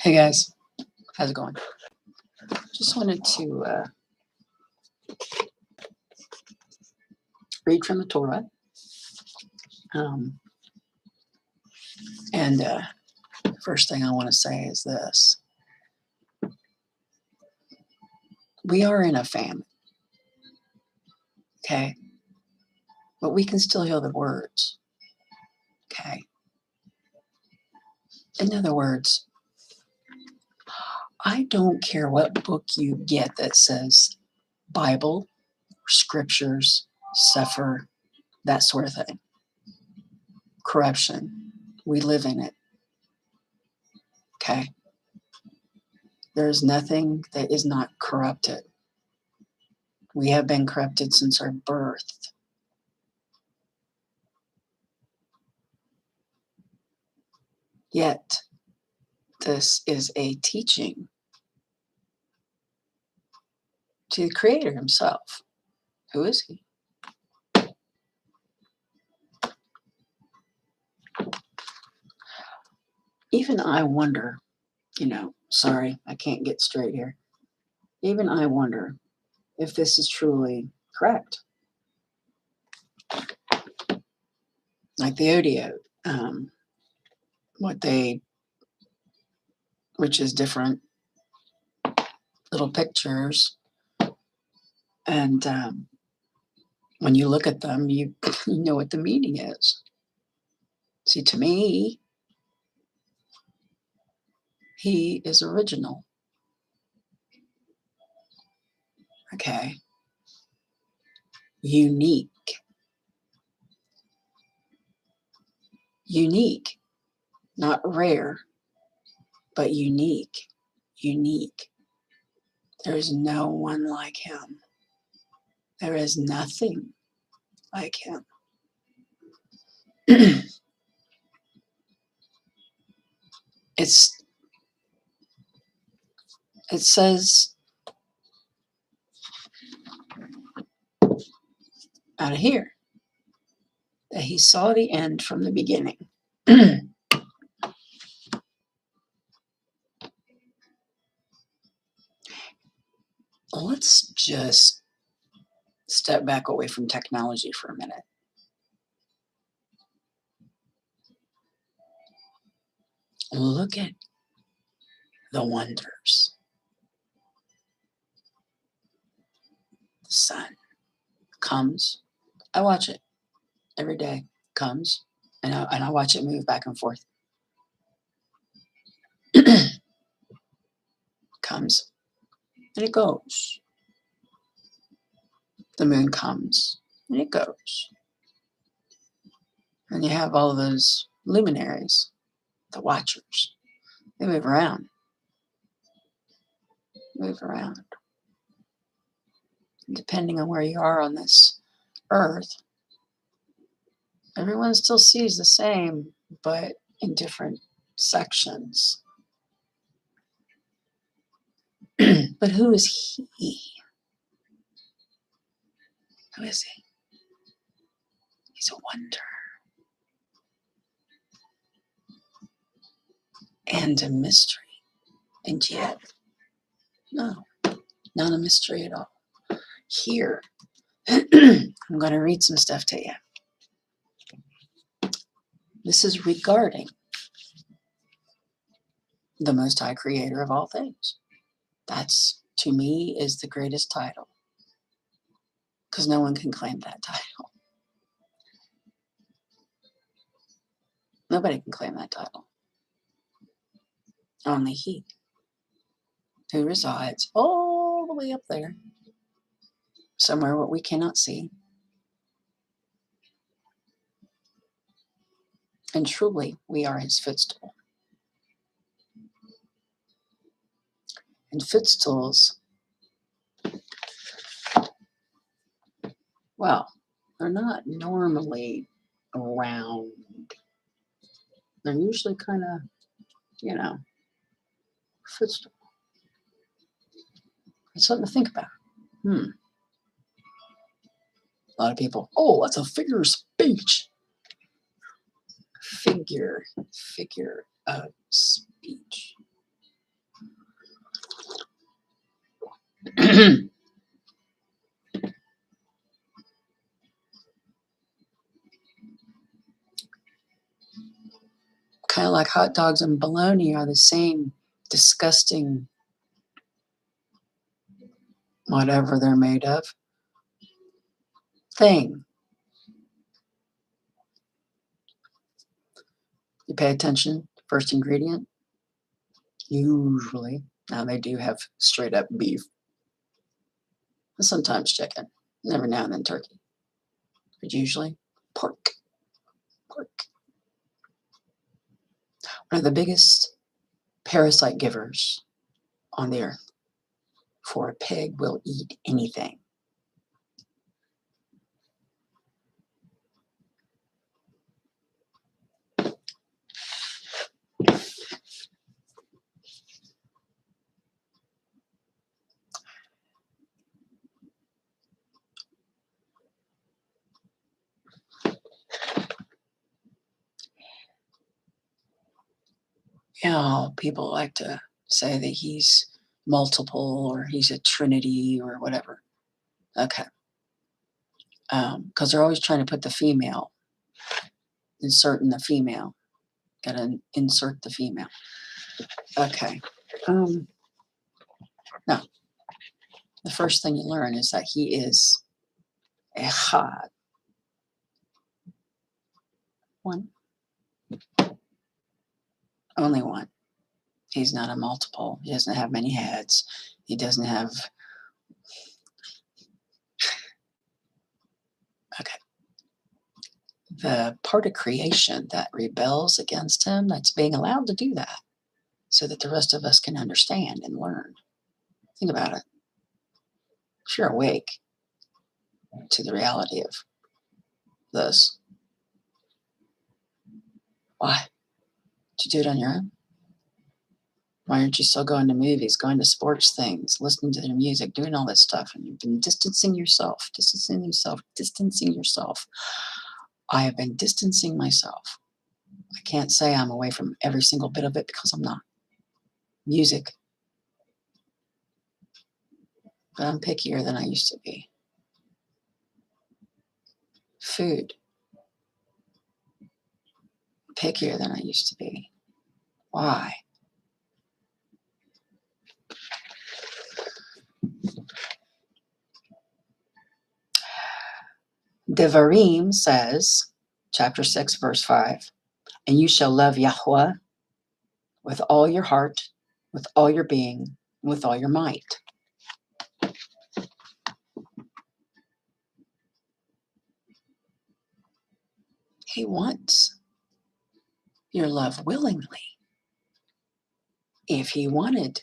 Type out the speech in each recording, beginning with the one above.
Hey guys, how's it going? Just wanted to read from the Torah. And the first thing I want to say is this. We are in a famine, okay? But we can still hear the words, okay? In other words, I don't care what book you get that says Bible, scriptures, Sefer, that sort of thing. Corruption. We live in it, okay? There's nothing that is not corrupted. We have been corrupted since our birth. Yet, this is a teaching to the Creator Himself. Who is He? Even I wonder, sorry, I can't get straight here. Even I wonder if this is truly correct. Like the audio, which is different little pictures. And when you look at them, you know what the meaning is. See, to me, He is original. Okay. Unique. Unique. Not rare, but unique. Unique. There is no one like Him. There is nothing like Him. It says out of here that He saw the end from the beginning. Let's just step back away from technology for a minute. Look at the wonders. The sun comes. I watch it every day. Comes, and I watch it move back and forth. Comes, and it goes. The moon comes, and it goes. And you have all those luminaries, the watchers. They move around. Move around. Depending on where you are on this earth, everyone still sees the same, but in different sections. But who is He? Who is He? He's a wonder. And a mystery. And yet, no, not a mystery at all. Here, I'm going to read some stuff to you. This is regarding the Most High Creator of all things. That's, to me, is the greatest title. Because no one can claim that title. Nobody can claim that title. Only He, who resides all the way up there, somewhere what we cannot see. And truly, we are His footstool. And footstools, well, they're not normally round. They're usually kind of, footstool. It's something to think about. A lot of people, oh, that's a figure of speech. Figure of speech. Kind of like hot dogs and bologna are the same disgusting whatever they're made of thing. You pay attention, first ingredient, usually, now they do have straight up beef, and sometimes chicken, and every now and then turkey, but usually pork. Pork. One of the biggest parasite givers on the earth. For a pig will eat anything. You know, people like to say that he's multiple or he's a trinity or whatever. Okay. Because they're always trying to put the female, inserting the female. Gotta insert the female. Okay. No. The first thing you learn is that he is Echad. One. Only one. He's not a multiple. He doesn't have many heads. He doesn't have. Okay. The part of creation that rebels against him, that's being allowed to do that so that the rest of us can understand and learn. Think about it. If you're awake to the reality of this, why? Did you do it on your own? Why aren't you still going to movies, going to sports things, listening to their music, doing all that stuff? And you've been distancing yourself. I have been distancing myself. I can't say I'm away from every single bit of it because I'm not. Music. But I'm pickier than I used to be. Food. Pickier than I used to be. Why? Devarim says, chapter 6, verse 5, and you shall love Yahweh with all your heart, with all your being, with all your might. He wants your love willingly. If he wanted,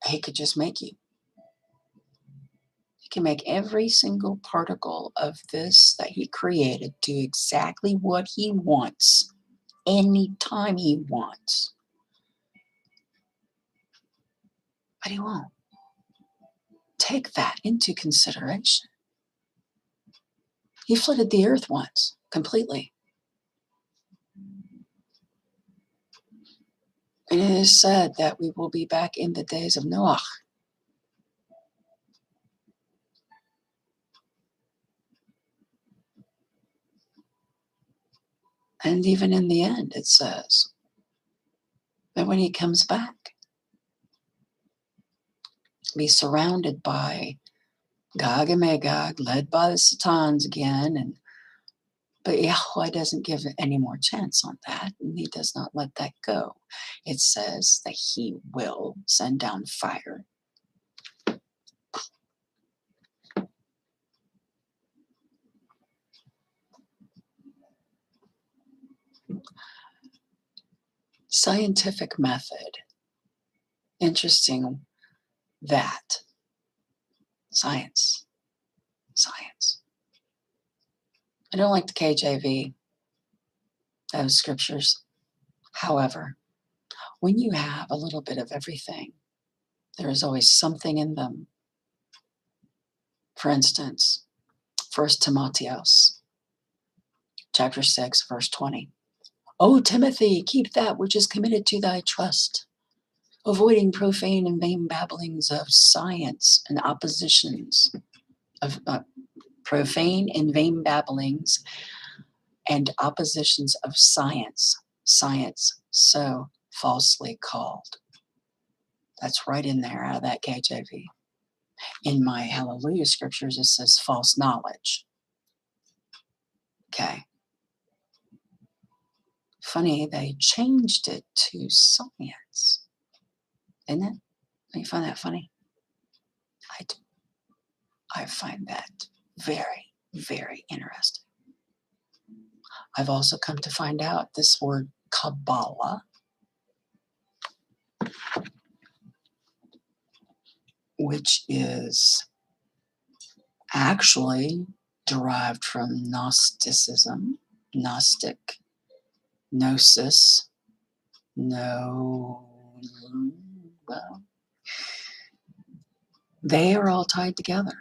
he could just make you. He can make every single particle of this that he created do exactly what he wants, anytime he wants. But he won't. Take that into consideration. He flooded the earth once, completely. And it is said that we will be back in the days of Noah. And even in the end, it says that when he comes back, be surrounded by Gog and Magog, led by the Satans again. But Yahweh doesn't give it any more chance on that, and he does not let that go. It says that he will send down fire. Scientific method. Interesting that. Science. I don't like the KJV, those scriptures. However, when you have a little bit of everything, there is always something in them. For instance, 1 Timotheos, chapter 6, verse 20. O Timothy, keep that which is committed to thy trust. avoiding profane and vain babblings of science and oppositions of profane and vain babblings and oppositions of science, so falsely called. That's right in there out of that KJV. In my Hallelujah scriptures, it says false knowledge. Okay. Funny, they changed it to science. Isn't it? Don't you find that funny? I do. I find that very, very interesting. I've also come to find out this word Kabbalah, which is actually derived from Gnosticism, Gnostic, Gnosis, well, they are all tied together.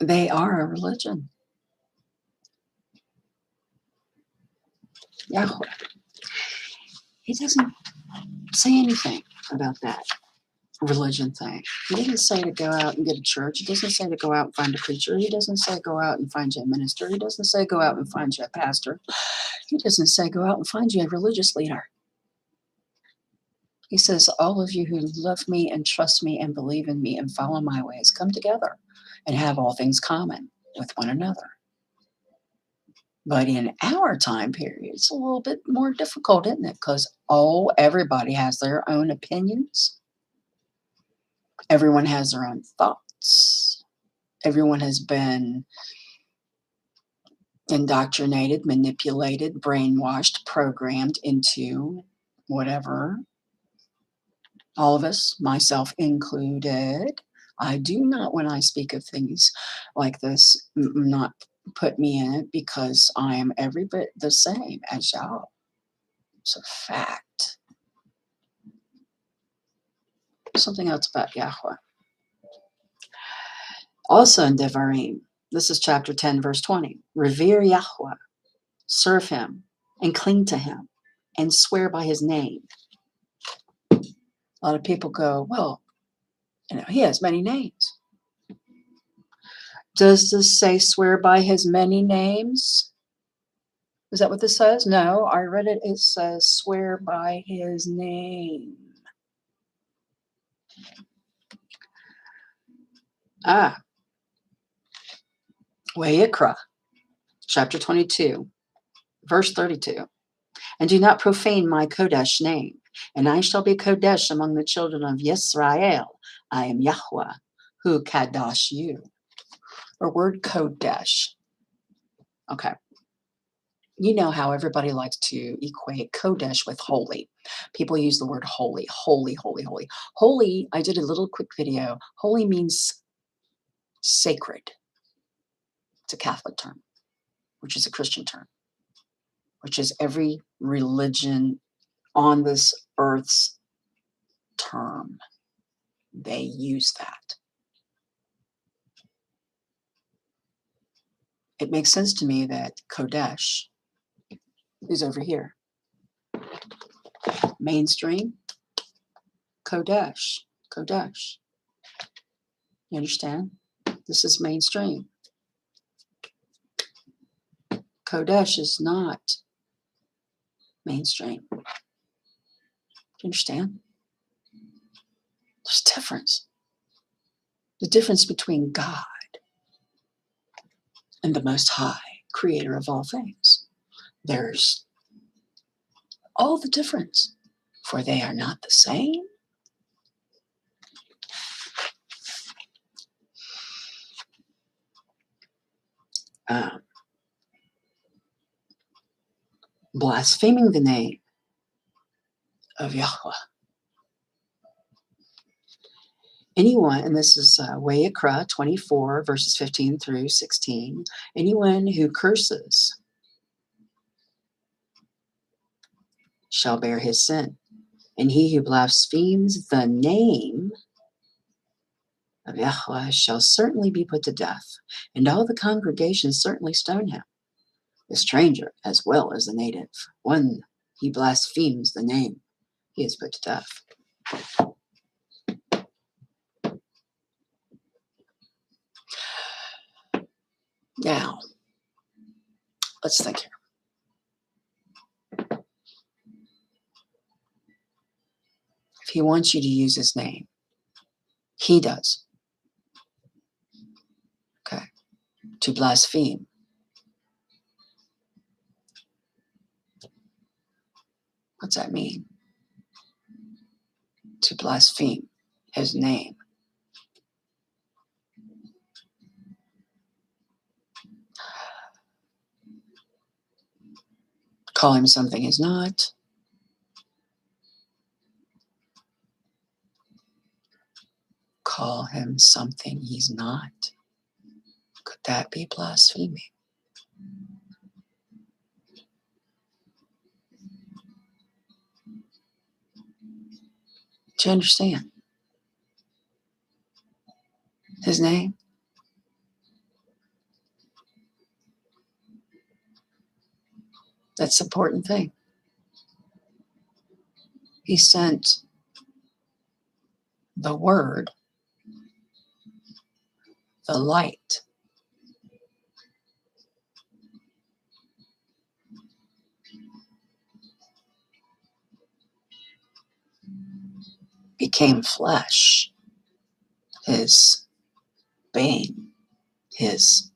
They are a religion. Yahweh. He doesn't say anything about that religion thing. He didn't say to go out and get a church. He doesn't say to go out and find a preacher. He doesn't say go out and find you a minister. He doesn't say go out and find you a pastor. He doesn't say go out and find you a religious leader. He says, all of you who love me and trust me and believe in me and follow my ways, come together and have all things common with one another. But in our time period, it's a little bit more difficult, isn't it? Because, everybody has their own opinions. Everyone has their own thoughts. Everyone has been indoctrinated, manipulated, brainwashed, programmed into whatever. All of us, myself included. I do not, when I speak of things like this, not put me in it because I am every bit the same as y'all. It's a fact. Something else about Yahweh. Also in Devarim, this is chapter 10, verse 20. Revere Yahweh, serve him, and cling to him, and swear by his name. A lot of people go, well, he has many names. Does this say swear by his many names? Is that what this says? No, I read it. It says swear by his name. Wayikra, chapter 22, verse 32. And do not profane my Kodesh name, and I shall be Kodesh among the children of Yisrael. I am Yahweh, who Kadosh you. Or word Kodesh. Okay. You know how everybody likes to equate Kodesh with holy. People use the word holy, holy, holy, holy. Holy, I did a little quick video. Holy means sacred. It's a Catholic term, which is a Christian term, which is every religion on this earth's term. They use that. It makes sense to me that Kodesh is over here. Mainstream, Kodesh, Kodesh. You understand? This is mainstream. Kodesh is not mainstream. Do you understand? There's a difference. The difference between God and the Most High, creator of all things. There's all the difference, for they are not the same. Blaspheming the name of Yahweh. Anyone, and this is Wayikra 24, verses 15 through 16. Anyone who curses shall bear his sin. And he who blasphemes the name of Yahweh shall certainly be put to death. And all the congregation certainly stone him, the stranger as well as the native. When he blasphemes the name, he is put to death. Now, let's think here. If he wants you to use his name, he does. Okay. To blaspheme. What's that mean? To blaspheme his name. Call him something he's not. Call him something he's not. Could that be blaspheming? Do you understand? His name? That's the important thing. He sent the word, the light. Became flesh. His bane, his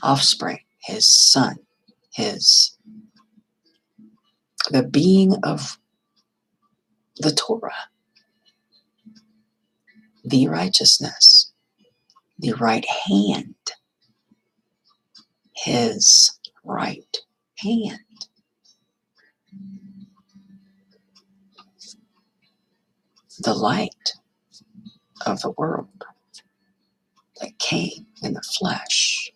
offspring, his son, the being of the Torah, the righteousness, the right hand, his right hand. The light of the world that came in the flesh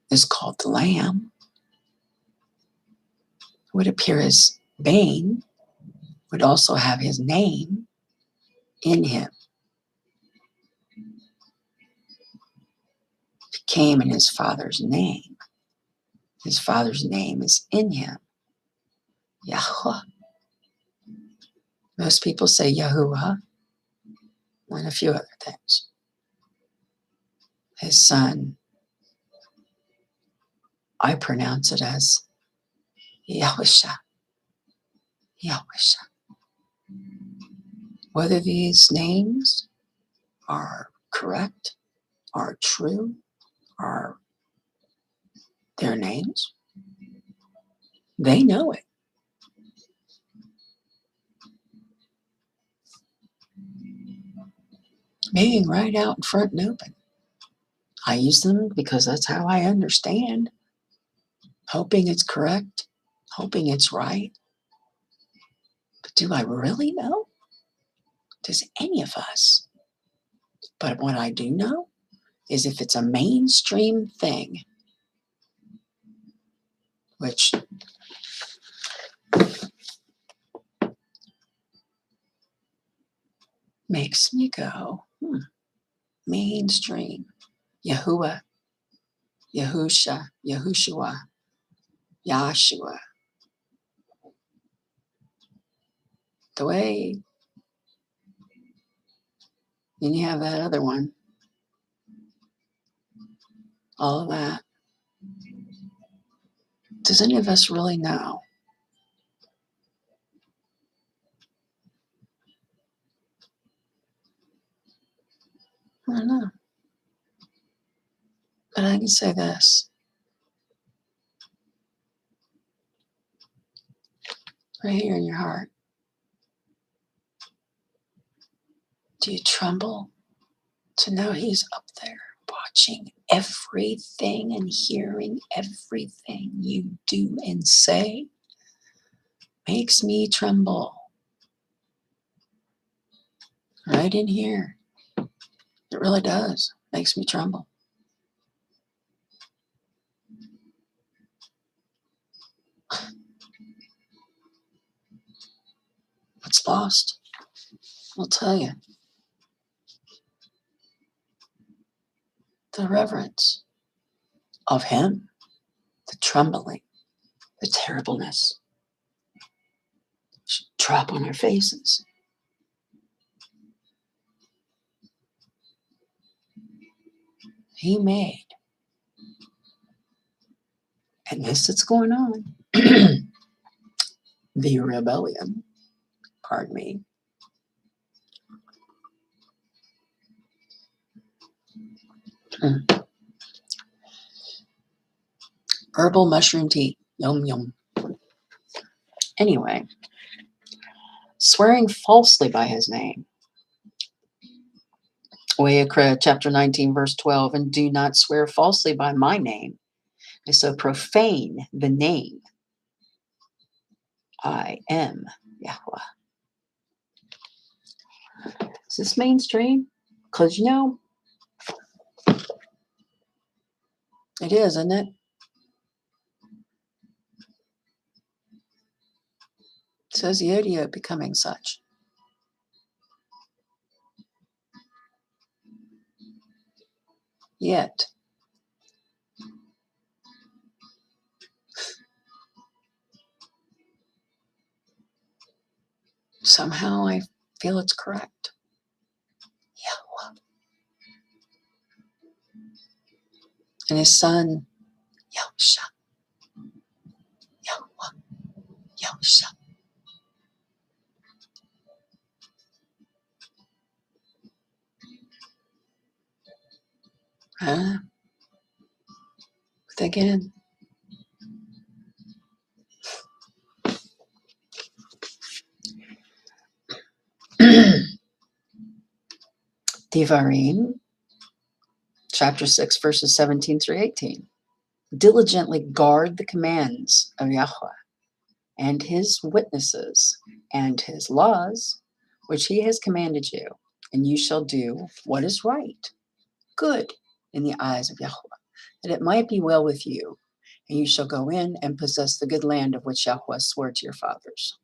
is called the Lamb. Would appear as Bane, would also have his name in him. He came in his Father's name. His Father's name is in him. Yahweh. Most people say Yahuwah and a few other things. His son, I pronounce it as Yahusha. Yahusha. Whether these names are correct, are true, are their names, they know it. Being right out in front and open. I use them because that's how I understand. Hoping it's correct, hoping it's right. But do I really know? Does any of us? But what I do know is if it's a mainstream thing, which makes me go, mainstream. Yahuwah, Yahusha, Yahushua, Yahshua. The way, and you have that other one, all of that. Does any of us really know? I don't know. But I can say this. Right here in your heart. Do you tremble to know he's up there watching everything and hearing everything you do and say? Makes me tremble. Right in here. It really does. Makes me tremble. What's lost? I'll tell you. The reverence of him, the trembling, the terribleness. drop on our faces. He made. And this that's going on. The rebellion, pardon me. Herbal mushroom tea. Yum, yum. Anyway, swearing falsely by his name. Vayikra chapter 19, verse 12, and do not swear falsely by my name, and so profane the name. I am Yahweh. Is this mainstream? Because, you know, it is, isn't it? Says the audio becoming such. Yet, somehow I feel it's correct. Yahweh. And his son, Yahusha. Yahweh. Yahusha. But again, Devarim, chapter 6, verses 17 through 18. Diligently guard the commands of Yahweh and his witnesses and his laws, which he has commanded you, and you shall do what is right, good in the eyes of Yahweh, that it might be well with you, and you shall go in and possess the good land of which Yahweh swore to your fathers.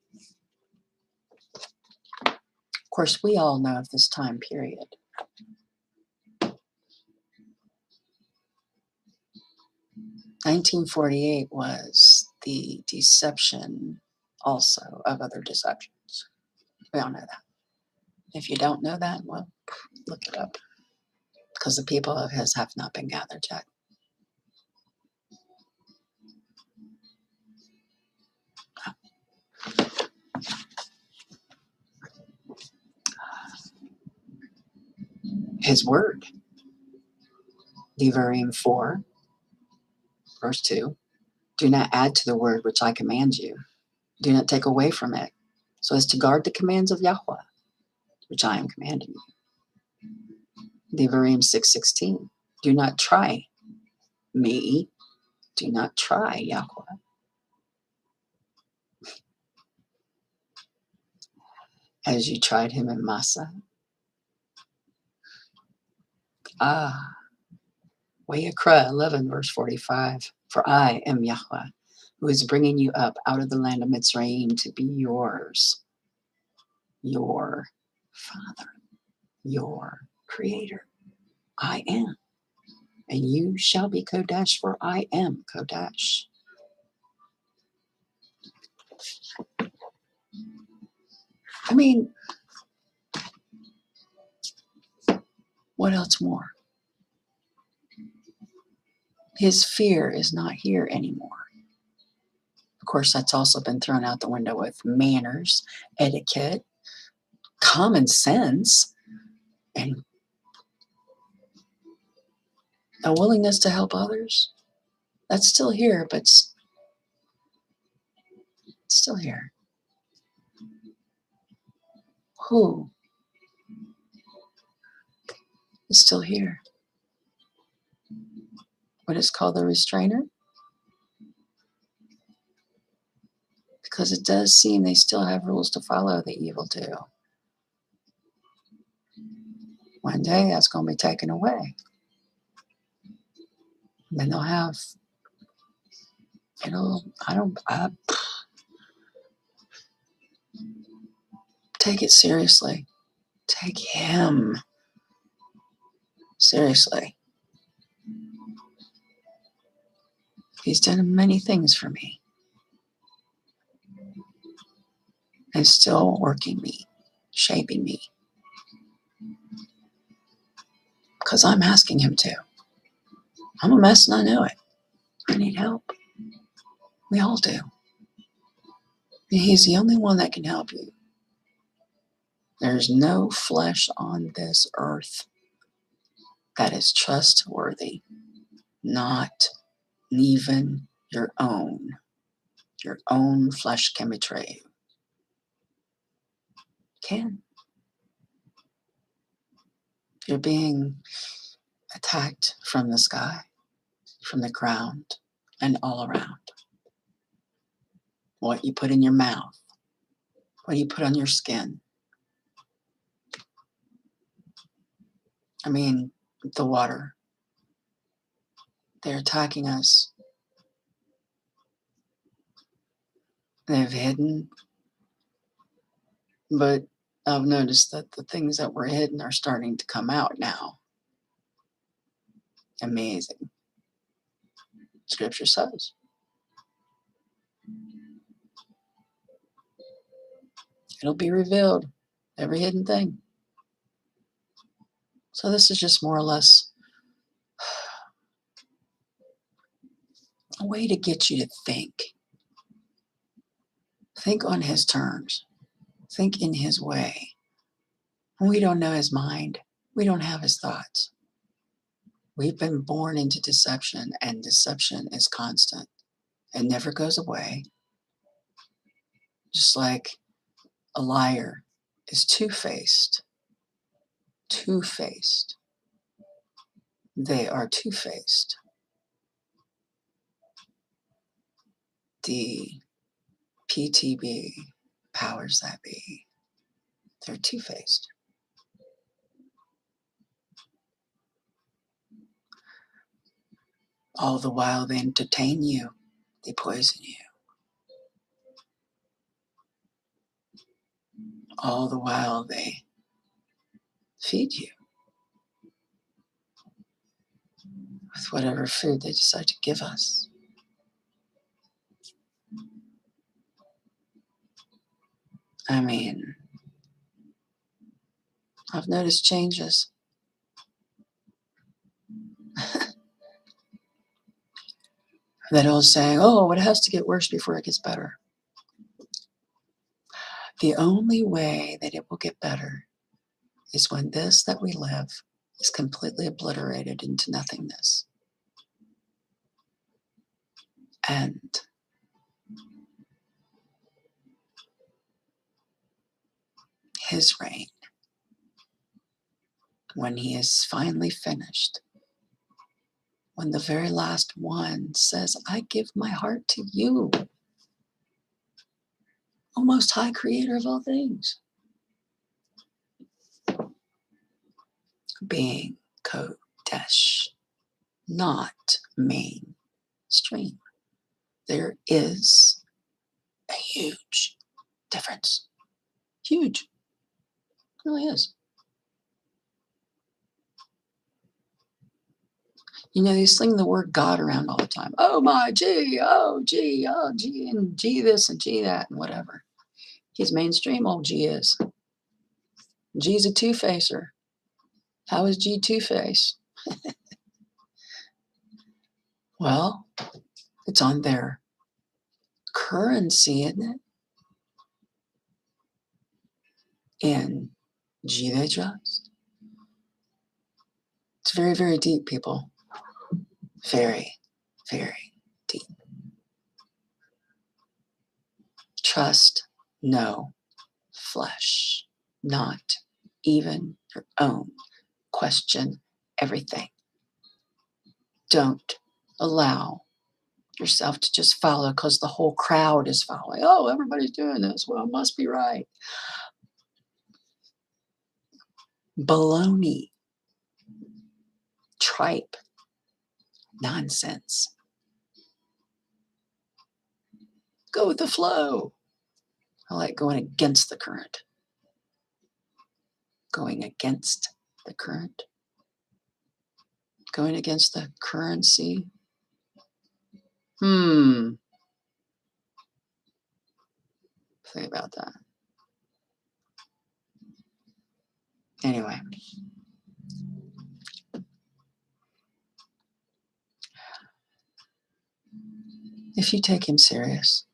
Of course, we all know of this time period. (1948) was the deception also of other deceptions. We all know that. If you don't know that, well, look it up. Because the people of his have not been gathered yet. His word. Devarim 4, verse 2. Do not add to the word which I command you. Do not take away from it, so as to guard the commands of Yahweh, which I am commanding you. Devarim 6:16. Do not try me. Do not try Yahweh. As you tried him in Massa. Vayikra 11, verse 45. For I am Yahweh, who is bringing you up out of the land of Mitzrayim to be yours, your Father, your Creator. I am. And you shall be Kodesh, for I am Kodesh. I mean, what else more? His fear is not here anymore. Of course, that's also been thrown out the window with manners, etiquette, common sense, and a willingness to help others. That's still here, but still here. Who is still here? What is called the restrainer? Because it does seem they still have rules to follow, the evil do. One day that's going to be taken away. And then they'll have, take it seriously. Take him seriously. He's done many things for me. and still working me, shaping me. Because I'm asking him to. I'm a mess and I know it. I need help. We all do. And he's the only one that can help you. There's no flesh on this earth that is trustworthy, not even your own. Your own flesh can betray you. Can. You're being attacked from the sky, from the ground, and all around. What you put in your mouth, what you put on your skin. I mean, the water. They're attacking us. They've hidden, but I've noticed that the things that were hidden are starting to come out now. Amazing. Scripture says. It'll be revealed, every hidden thing. So this is just more or less a way to get you to think. Think on his terms. Think in his way. We don't know his mind. We don't have his thoughts. We've been born into deception, and deception is constant. It never goes away. Just like a liar is two-faced. Two-faced. They are two-faced. The PTB, powers that be, they're two-faced. All the while they entertain you, they poison you. All the while they feed you with whatever food they decide to give us. I mean, I've noticed changes. That old saying, oh, it has to get worse before it gets better. The only way that it will get better is when this that we live is completely obliterated into nothingness. And his reign, when he is finally finished, when the very last one says, I give my heart to you, O Most High Creator of all things. Being Kodesh, not mainstream. There is a huge difference. Huge. It really is. You know, they sling the word God around all the time. Oh my G, oh G, oh G, and G this and G that and whatever. He's mainstream, old G is. G's a two-facer. How is G two-face? Well, it's on their currency, isn't it? In G they trust. It's very, very deep, people. Very, very deep. Trust no flesh, not even your own. Question everything. Don't allow yourself to just follow because the whole crowd is following. Oh, everybody's doing this. Well, it must be right. Baloney. Tripe. Nonsense. Go with the flow. I like going against the current. Going against the current. Going against the currency. Think about that. Anyway. If you take him serious,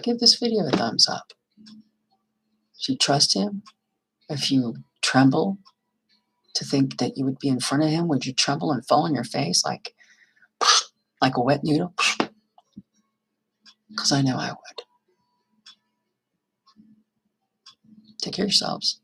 give this video a thumbs up. If you trust him, if you tremble to think that you would be in front of him, would you tremble and fall on your face like a wet noodle? Because I know I would. Take care of yourselves.